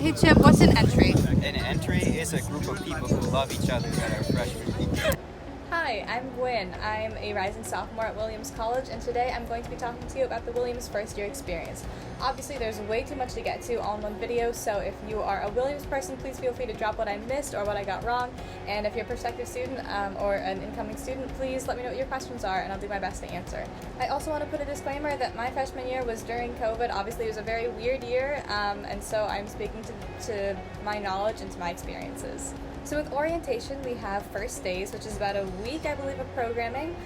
Hey Chip, what's an entry? An entry is a group of people who love each other that are freshmen. Hi, I'm Gwen. I'm a rising sophomore at Williams College, and today I'm going to be talking to you about the Williams first year experience. Obviously, there's way too much to get to all in one video, so if you are a Williams person, please feel free to drop what I missed or what I got wrong. And if you're a prospective student or an incoming student, please let me know what your questions are, and I'll do my best to answer. I also want to put a disclaimer that my freshman year was during COVID. Obviously, it was a very weird year, and so I'm speaking to my knowledge and to my experiences. So with orientation, we have first days, which is about a week, I believe, of programming,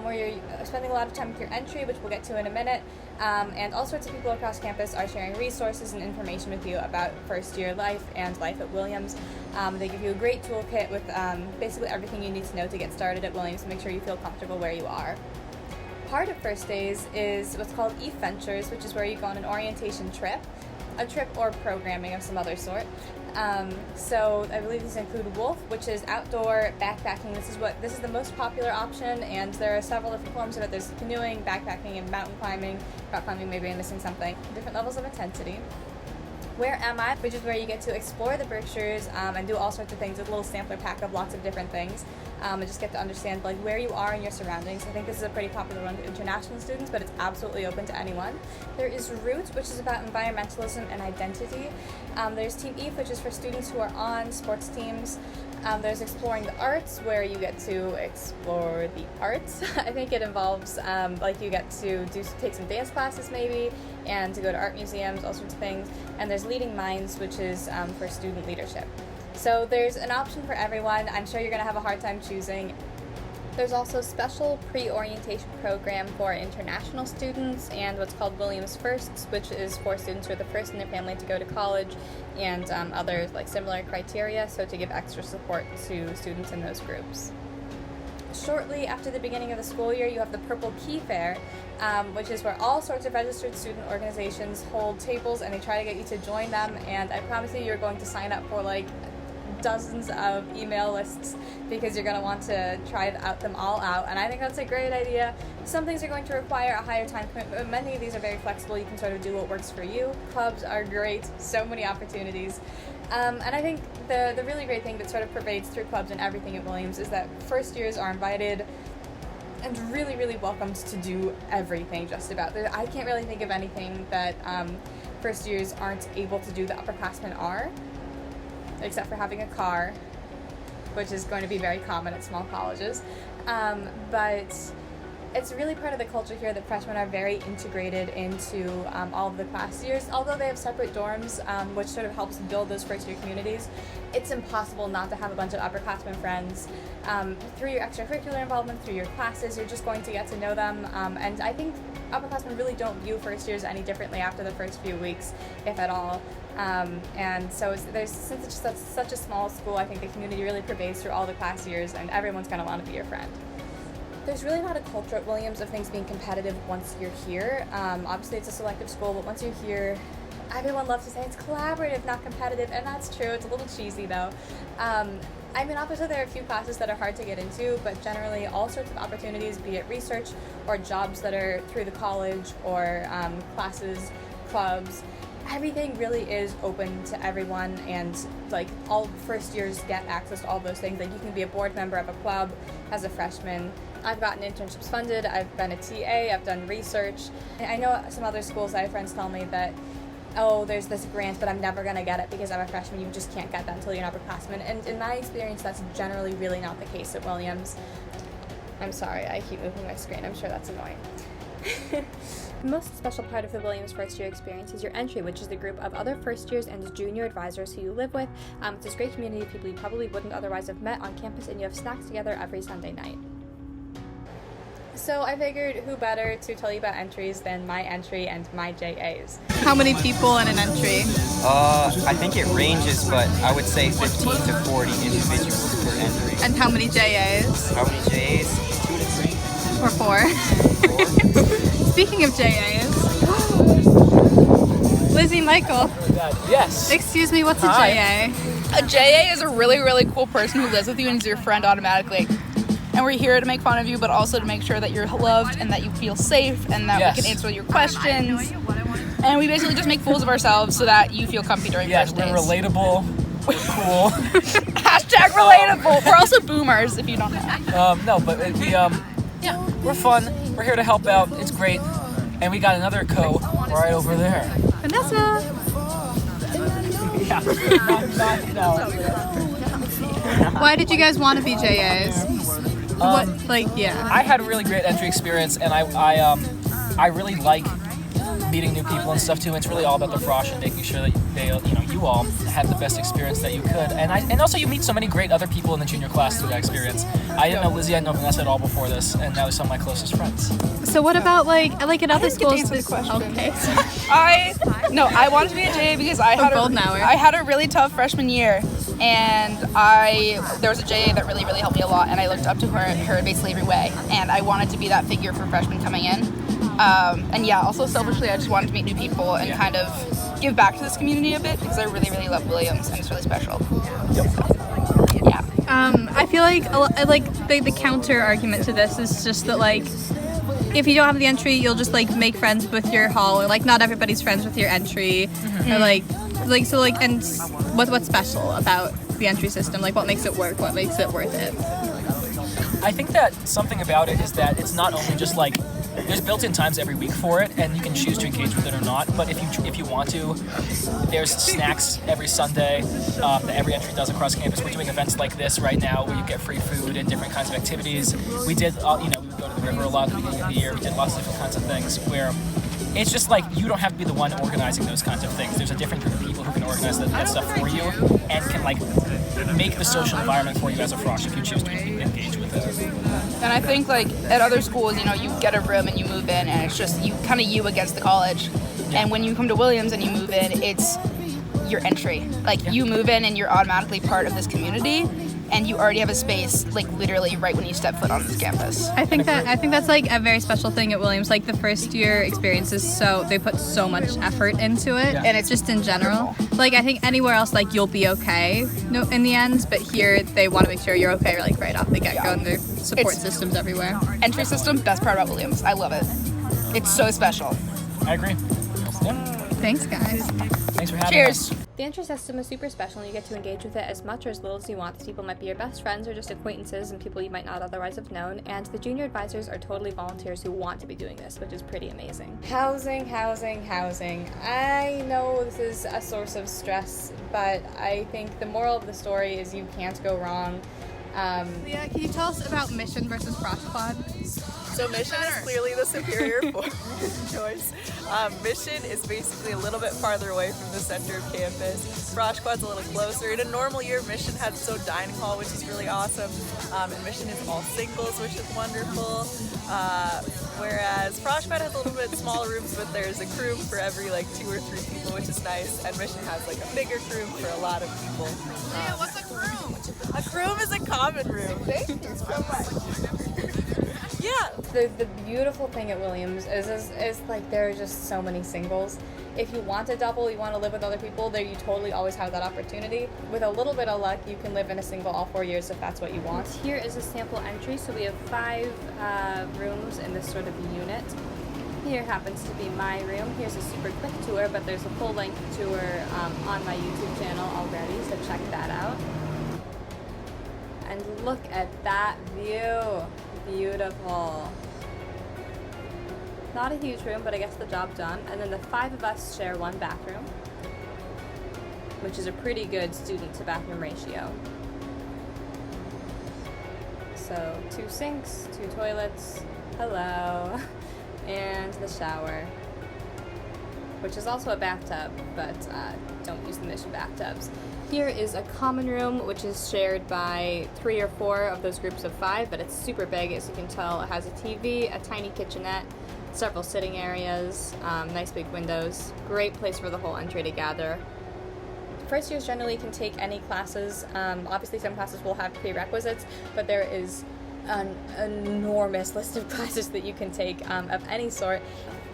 where you're spending a lot of time with your entry, which we'll get to in a minute, and all sorts of people across campus are sharing resources and information with you about first year life and life at Williams. They give you a great toolkit with basically everything you need to know to get started at Williams to make sure you feel comfortable where you are. Part of first days is what's called e-ventures, which is where you go on an orientation trip, a trip or programming of some other sort. So I believe these include Wolf, which is outdoor backpacking. This is the most popular option, and there are several different forms of it. There's canoeing, backpacking, and mountain climbing. Rock climbing, maybe I'm missing something. Different levels of intensity. Where Am I, which is where you get to explore the Berkshires and do all sorts of things with a little sampler pack of lots of different things, and just get to understand like where you are in your surroundings. I think this is a pretty popular one with international students, but it's absolutely open to anyone. There is Roots, which is about environmentalism and identity. There's Team Eve, which is for students who are on sports teams. There's Exploring the Arts, where you get to explore the arts. I think it involves, you get to take some dance classes maybe, and to go to art museums, all sorts of things. And there's Leading Minds, which is for student leadership. So there's an option for everyone. I'm sure you're going to have a hard time choosing. There's also a special pre-orientation program for international students and what's called Williams Firsts, which is for students who are the first in their family to go to college, and other similar criteria, so to give extra support to students in those groups. Shortly after the beginning of the school year, you have the Purple Key Fair, which is where all sorts of registered student organizations hold tables, and they try to get you to join them, and I promise you you're going to sign up for dozens of email lists because you're going to want to try them all out, and I think that's a great idea. Some things are going to require a higher time commitment, but many of these are very flexible. You can sort of do what works for you. Clubs are great, so many opportunities. And I think the really great thing that sort of pervades through clubs and everything at Williams is that first years are invited and really, really welcomed to do everything just about. I can't really think of anything that first years aren't able to do that upperclassmen are, except for having a car, which is going to be very common at small colleges. But it's really part of the culture here that freshmen are very integrated into all of the class years. Although they have separate dorms, which sort of helps build those first year communities, it's impossible not to have a bunch of upperclassmen friends. Through your extracurricular involvement, through your classes, you're just going to get to know them. And I think upperclassmen really don't view first years any differently after the first few weeks, if at all. And so since it's such a small school, I think the community really pervades through all the class years, and everyone's going to want to be your friend. There's really not a culture at Williams of things being competitive once you're here. Obviously it's a selective school, but once you're here, everyone loves to say it's collaborative, not competitive, and that's true. It's a little cheesy though. Obviously there are a few classes that are hard to get into, but generally all sorts of opportunities, be it research or jobs that are through the college or classes, clubs, everything really is open to everyone, and all first years get access to all those things. You can be a board member of a club as a freshman. I've gotten internships funded, I've been a TA, I've done research. I know some other schools, I have friends tell me that, oh, there's this grant, but I'm never going to get it because I'm a freshman. You just can't get that until you're an upperclassman. And in my experience, that's generally really not the case at Williams. I'm sorry, I keep moving my screen. I'm sure that's annoying. The most special part of the Williams first year experience is your entry, which is the group of other first years and junior advisors who you live with. It's this great community of people you probably wouldn't otherwise have met on campus, and you have snacks together every Sunday night. So I figured who better to tell you about entries than my entry and my JAs. How many people in an entry? I think it ranges, but I would say 15 to 40 individuals per entry. And how many JAs? How many JAs? 2 to 3. Or 4. 4. Speaking of JAs, Lizzie, Michael. Yes. Excuse me, what's a Hi. JA? A JA is a really, really cool person who lives with you and is your friend automatically. And we're here to make fun of you, but also to make sure that you're loved and that you feel safe and that we can answer your questions And we basically just make fools of ourselves so that you feel comfy during Yes, first we're days. relatable. We're cool. Hashtag relatable. We're also boomers, if you don't know. No, but we're fun. We're here to help out. It's great. And we got another co right over there. Vanessa. Yeah. Why did you guys want to be JAs? I had a really great entry experience, and I really like meeting new people and stuff too. It's really all about the frosh and making sure that you all had the best experience that you could. And also you meet so many great other people in the junior class through that experiance. I didn't know Lizzie, I didn't know Vanessa at all before this, and now they're some of my closest friends. So what about like at other schools? Okay. I wanted to be a JA because I had a really tough freshman year, and there was a JA that really, really helped me a lot, and I looked up to her basically every way, and I wanted to be that figure for freshmen coming in. Also selfishly, I just wanted to meet new people and kind of give back to this community a bit because I really, really love Williams and it's really special. Yeah. I feel like the counter argument to this is just that like if you don't have the entry, you'll just like make friends with your hall, or like not everybody's friends with your entry, or and what's special about the entry system? Like what makes it work? What makes it worth it? I think that something about it is that it's not only just like there's built-in times every week for it, and you can choose to engage with it or not. But if you want to, there's snacks every Sunday that every entry does across campus. We're doing events like this right now where you get free food and different kinds of activities. We did, we would go to the river a lot at the beginning of the year. We did lots of different kinds of things where it's just like you don't have to be the one organizing those kinds of things. There's a different group of people who can organize that stuff for you and can like make the social environment for you as a frosh if you choose to engage with it. And I think like at other schools, you get a room and you move in, and it's just you against the college. Yeah. And when you come to Williams and you move in, it's your entry. Like you move in and you're automatically part of this community, and you already have a space like literally right when you step foot on this campus. I think that's like a very special thing at Williams. Like the first year experience is they put so much effort into it, and it's just in general. Like I think anywhere else like you'll be okay in the end, but here they want to make sure you're okay like right off the get-go, and there's support systems everywhere. Entry system, best part about Williams. I love it. It's so special. I agree. Yeah. Thanks guys. Thanks for having Cheers. us. The entry system is super special and you get to engage with it as much or as little as you want. These people might be your best friends or just acquaintances and people you might not otherwise have known, and the junior advisors are totally volunteers who want to be doing this, which is pretty amazing. Housing. I know this is a source of stress, but I think the moral of the story is you can't go wrong. Leah, can you tell us about Mission versus Frosh Pod? So Mission is clearly the superior choice. Mission is basically a little bit farther away from the center of campus. Frosh Quad's a little closer. In a normal year, Mission has its own dining hall, which is really awesome. And Mission is all singles, which is wonderful. Whereas Frosh Quad has a little bit smaller rooms, but there's a crew for every like 2 or 3 people, which is nice. And Mission has like a bigger crew for a lot of people. Yeah, what's a croom? A croom is a common room. Thank you so much. Yeah. The beautiful thing at Williams is like there are just so many singles. If you want a double, you want to live with other people, there you totally always have that opportunity. With a little bit of luck, you can live in a single all 4 years if that's what you want. Here is a sample entry, so we have 5 rooms in this sort of unit. Here happens to be my room. Here's a super quick tour, but there's a full-length tour on my YouTube channel already, so check that out. And look at that view. Beautiful. Not a huge room, but I guess the job done. And then the 5 of us share 1 bathroom, which is a pretty good student to bathroom ratio. So 2 sinks, 2 toilets, hello, and the shower, which is also a bathtub, but don't use the Mission bathtubs. Here is a common room, which is shared by 3 or 4 of those groups of 5, but it's super big, as you can tell. It has a TV, a tiny kitchenette, several sitting areas, nice big windows. Great place for the whole entry to gather. First years generally can take any classes. Obviously some classes will have prerequisites, but there is an enormous list of classes that you can take of any sort.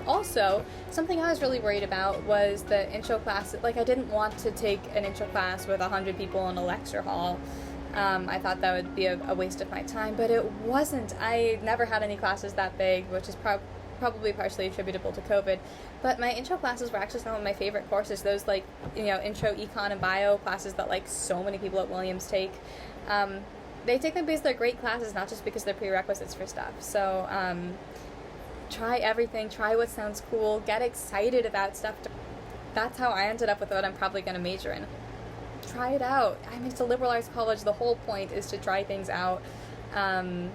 Also, something I was really worried about was the intro class. Like, I didn't want to take an intro class with 100 people in a lecture hall. I thought that would be a waste of my time, but it wasn't. I never had any classes that big, which is probably partially attributable to COVID, but my intro classes were actually some of my favorite courses. Those like, intro econ and bio classes that like so many people at Williams take. They take them because they're great classes, not just because they're prerequisites for stuff. So try everything, try what sounds cool, get excited about stuff. That's how I ended up with what I'm probably going to major in. Try it out. I mean, it's a liberal arts college. The whole point is to try things out. And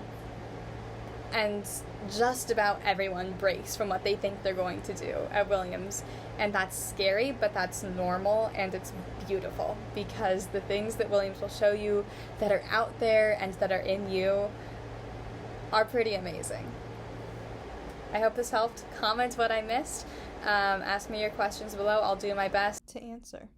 just about everyone breaks from what they think they're going to do at Williams. And that's scary, but that's normal, and it's beautiful, because the things that Williams will show you that are out there and that are in you are pretty amazing. I hope this helped. Comment what I missed. Ask me your questions below. I'll do my best to answer.